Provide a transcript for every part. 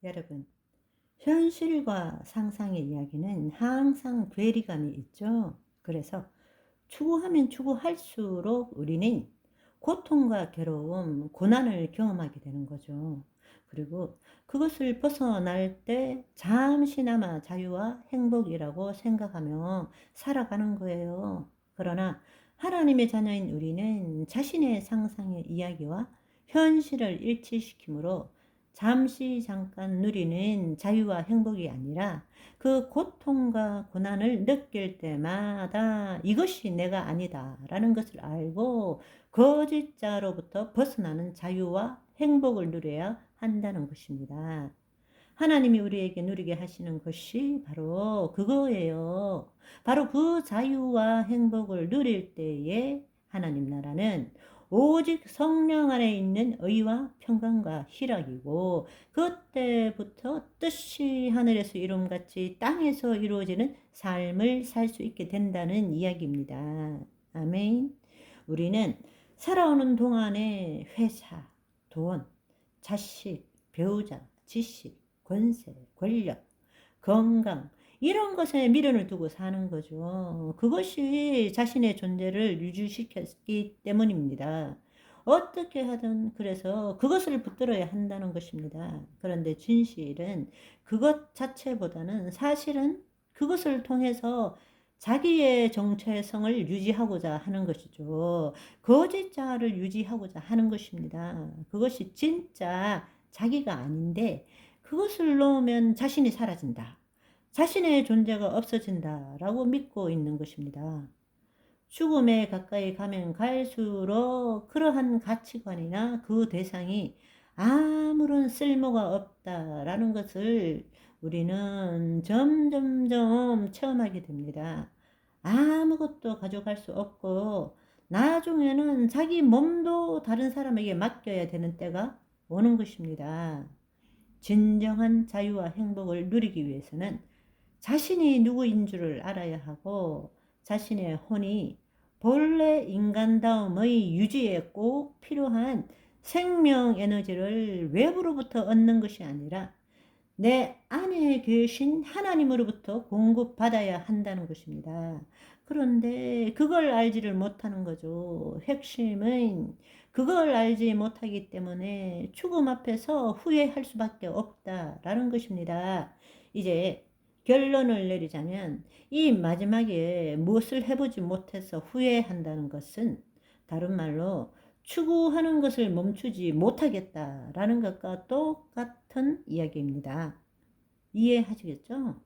여러분, 현실과 상상의 이야기는 항상 괴리감이 있죠. 그래서 추구하면 추구할수록 우리는 고통과 괴로움, 고난을 경험하게 되는 거죠. 그리고 그것을 벗어날 때 잠시나마 자유와 행복이라고 생각하며 살아가는 거예요. 그러나 하나님의 자녀인 우리는 자신의 상상의 이야기와 현실을 일치시키므로 잠시 잠깐 누리는 자유와 행복이 아니라 그 고통과 고난을 느낄 때마다 이것이 내가 아니다 라는 것을 알고 거짓자로부터 벗어나는 자유와 행복을 누려야 한다는 것입니다. 하나님이 우리에게 누리게 하시는 것이 바로 그거예요. 바로 그 자유와 행복을 누릴 때에 하나님 나라는 오직 성령 안에 있는 의와 평강과 희락이고, 그때부터 뜻이 하늘에서 이룬같이 땅에서 이루어지는 삶을 살 수 있게 된다는 이야기입니다. 아멘. 우리는 살아오는 동안에 회사, 돈, 자식, 배우자, 지식, 권세, 권력, 건강 이런 것에 미련을 두고 사는 거죠. 그것이 자신의 존재를 유지시켰기 때문입니다. 어떻게 하든 그래서 그것을 붙들어야 한다는 것입니다. 그런데 진실은 그것 자체보다는 사실은 그것을 통해서 자기의 정체성을 유지하고자 하는 것이죠. 거짓자를 유지하고자 하는 것입니다. 그것이 진짜 자기가 아닌데 그것을 놓으면 자신이 사라진다. 자신의 존재가 없어진다. 라고 믿고 있는 것입니다. 죽음에 가까이 가면 갈수록 그러한 가치관이나 그 대상이 아무런 쓸모가 없다라는 것을 우리는 점점점 체험하게 됩니다. 아무것도 가져갈 수 없고 나중에는 자기 몸도 다른 사람에게 맡겨야 되는 때가 오는 것입니다. 진정한 자유와 행복을 누리기 위해서는 자신이 누구인 줄을 알아야 하고 자신의 혼이 본래 인간다움의 유지에 꼭 필요한 생명 에너지를 외부로부터 얻는 것이 아니라 내 안에 계신 하나님으로부터 공급받아야 한다는 것입니다. 그런데 그걸 알지를 못하는 거죠. 핵심은 그걸 알지 못하기 때문에 죽음 앞에서 후회할 수밖에 없다라는 것입니다. 이제 결론을 내리자면 이 마지막에 무엇을 해보지 못해서 후회한다는 것은 다른 말로 추구하는 것을 멈추지 못하겠다라는 것과 똑같은 이야기입니다. 이해하시겠죠?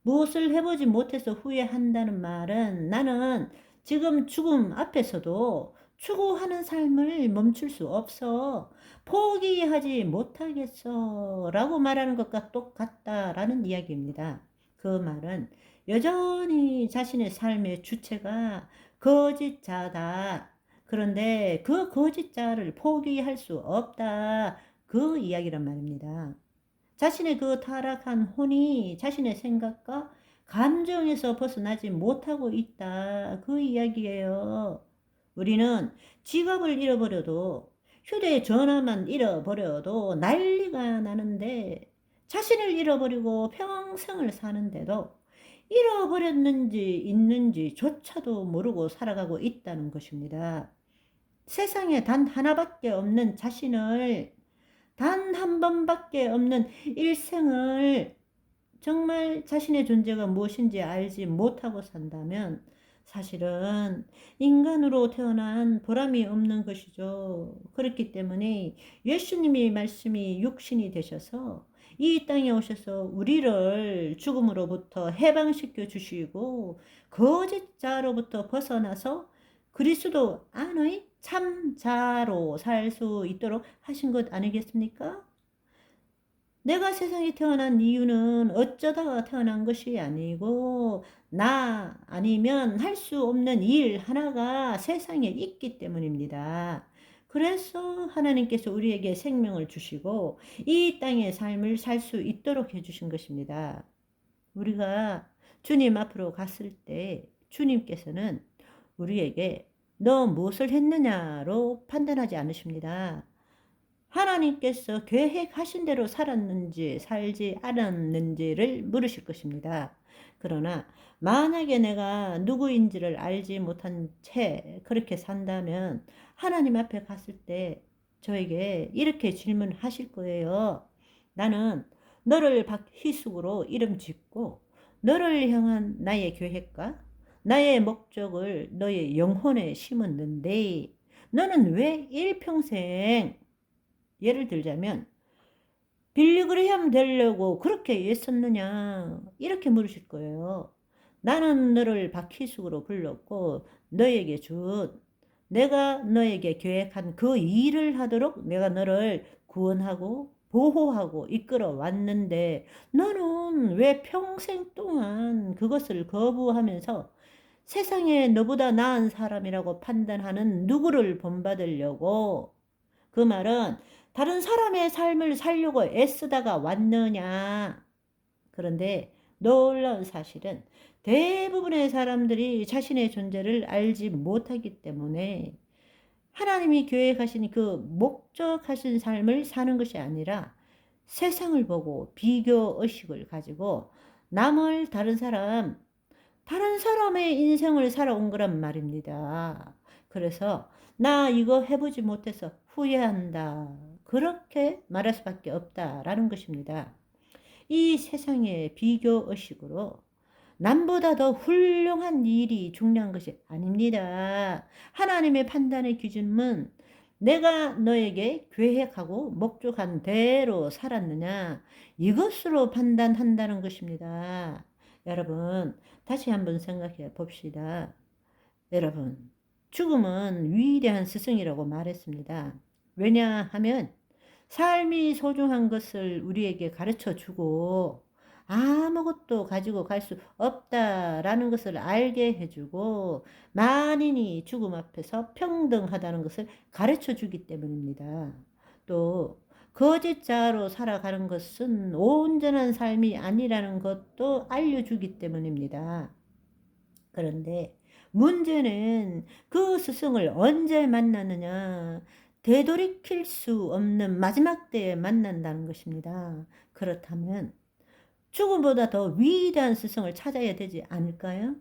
무엇을 해보지 못해서 후회한다는 말은 나는 지금 죽음 앞에서도 추구하는 삶을 멈출 수 없어. 포기하지 못하겠어. 라고 말하는 것과 똑같다라는 이야기입니다. 그 말은 여전히 자신의 삶의 주체가 거짓자다. 그런데 그 거짓자를 포기할 수 없다. 그 이야기란 말입니다. 자신의 그 타락한 혼이 자신의 생각과 감정에서 벗어나지 못하고 있다. 그 이야기예요. 우리는 지갑을 잃어버려도 휴대전화만 잃어버려도 난리가 나는데 자신을 잃어버리고 평생을 사는데도 잃어버렸는지 있는지조차도 모르고 살아가고 있다는 것입니다. 세상에 단 하나밖에 없는 자신을, 단 한 번밖에 없는 일생을 정말 자신의 존재가 무엇인지 알지 못하고 산다면 사실은 인간으로 태어난 보람이 없는 것이죠. 그렇기 때문에 예수님이 말씀이 육신이 되셔서 이 땅에 오셔서 우리를 죽음으로부터 해방시켜 주시고 거짓자로부터 벗어나서 그리스도 안의 참자로 살 수 있도록 하신 것 아니겠습니까? 내가 세상에 태어난 이유는 어쩌다가 태어난 것이 아니고 나 아니면 할 수 없는 일 하나가 세상에 있기 때문입니다. 그래서 하나님께서 우리에게 생명을 주시고 이 땅의 삶을 살 수 있도록 해주신 것입니다. 우리가 주님 앞으로 갔을 때 주님께서는 우리에게 너 무엇을 했느냐로 판단하지 않으십니다. 하나님께서 계획하신 대로 살았는지 살지 않았는지를 물으실 것입니다. 그러나 만약에 내가 누구인지를 알지 못한 채 그렇게 산다면 하나님 앞에 갔을 때 저에게 이렇게 질문하실 거예요. 나는 너를 박희숙으로 이름 짓고 너를 향한 나의 계획과 나의 목적을 너의 영혼에 심었는데 너는 왜 일평생, 예를 들자면 빌리그레이엄 되려고 그렇게 애썼느냐 이렇게 물으실 거예요. 나는 너를 박희숙으로 불렀고 너에게 준, 내가 너에게 계획한 그 일을 하도록 내가 너를 구원하고 보호하고 이끌어 왔는데 너는 왜 평생 동안 그것을 거부하면서 세상에 너보다 나은 사람이라고 판단하는 누구를 본받으려고, 그 말은 다른 사람의 삶을 살려고 애쓰다가 왔느냐. 그런데 놀라운 사실은 대부분의 사람들이 자신의 존재를 알지 못하기 때문에 하나님이 계획하신 그 목적하신 삶을 사는 것이 아니라 세상을 보고 비교 의식을 가지고 남을 다른 사람의 인생을 살아온 거란 말입니다. 그래서 나 이거 해보지 못해서 후회한다, 그렇게 말할 수밖에 없다라는 것입니다. 이 세상의 비교 의식으로 남보다 더 훌륭한 일이 중요한 것이 아닙니다. 하나님의 판단의 기준은 내가 너에게 계획하고 목적한 대로 살았느냐, 이것으로 판단한다는 것입니다. 여러분, 다시 한번 생각해 봅시다. 여러분, 죽음은 위대한 스승이라고 말했습니다. 왜냐하면 삶이 소중한 것을 우리에게 가르쳐 주고 아무것도 가지고 갈 수 없다라는 것을 알게 해주고 만인이 죽음 앞에서 평등하다는 것을 가르쳐 주기 때문입니다. 또 거짓자로 살아가는 것은 온전한 삶이 아니라는 것도 알려주기 때문입니다. 그런데 문제는 그 스승을 언제 만나느냐, 되돌이킬 수 없는 마지막 때에 만난다는 것입니다. 그렇다면 죽음보다 더 위대한 스승을 찾아야 되지 않을까요?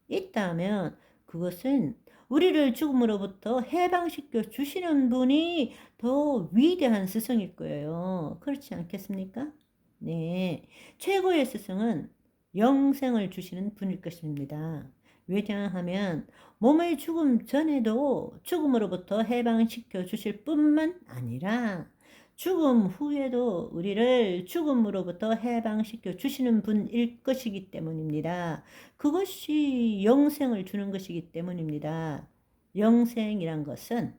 있다면 그것은 우리를 죽음으로부터 해방시켜 주시는 분이 더 위대한 스승일 거예요. 그렇지 않겠습니까? 네, 최고의 스승은 영생을 주시는 분일 것입니다. 왜냐하면 몸의 죽음 전에도 죽음으로부터 해방시켜 주실 뿐만 아니라 죽음 후에도 우리를 죽음으로부터 해방시켜 주시는 분일 것이기 때문입니다. 그것이 영생을 주는 것이기 때문입니다. 영생이란 것은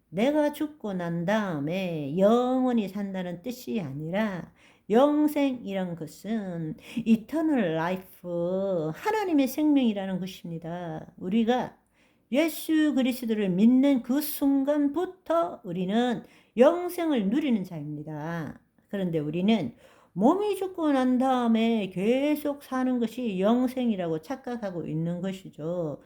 내가 죽고 난 다음에 영원히 산다는 뜻이 아니라 영생이란 것은 eternal life, 하나님의 생명이라는 것입니다. 우리가 예수 그리스도를 믿는 그 순간부터 우리는 영생을 누리는 자입니다. 그런데 우리는 몸이 죽고 난 다음에 계속 사는 것이 영생이라고 착각하고 있는 것이죠.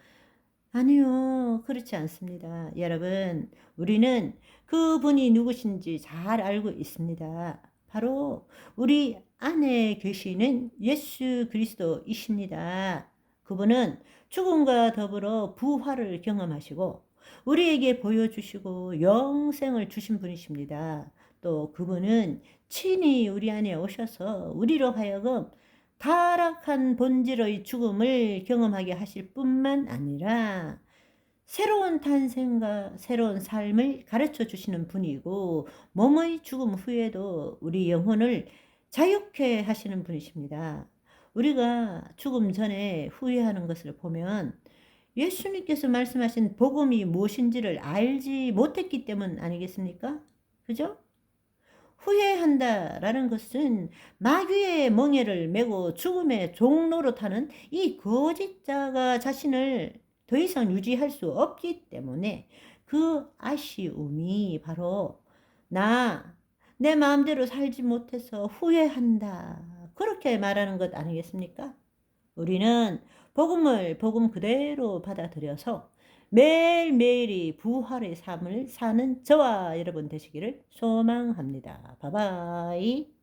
아니요, 그렇지 않습니다. 여러분, 우리는 그분이 누구신지 잘 알고 있습니다. 바로 우리 안에 계시는 예수 그리스도이십니다. 그분은 죽음과 더불어 부활을 경험하시고 우리에게 보여주시고 영생을 주신 분이십니다. 또 그분은 친히 우리 안에 오셔서 우리로 하여금 타락한 본질의 죽음을 경험하게 하실 뿐만 아니라 새로운 탄생과 새로운 삶을 가르쳐 주시는 분이고 몸의 죽음 후에도 우리 영혼을 자유케 하시는 분이십니다. 우리가 죽음 전에 후회하는 것을 보면 예수님께서 말씀하신 복음이 무엇인지를 알지 못했기 때문 아니겠습니까? 그죠? 후회한다라는 것은 마귀의 멍에를 메고 죽음의 종로로 타는 이 거짓자가 자신을 더 이상 유지할 수 없기 때문에 그 아쉬움이 바로 내 마음대로 살지 못해서 후회한다, 그렇게 말하는 것 아니겠습니까? 우리는 복음을 복음 그대로 받아들여서 매일매일이 부활의 삶을 사는 저와 여러분 되시기를 소망합니다. 바이바이.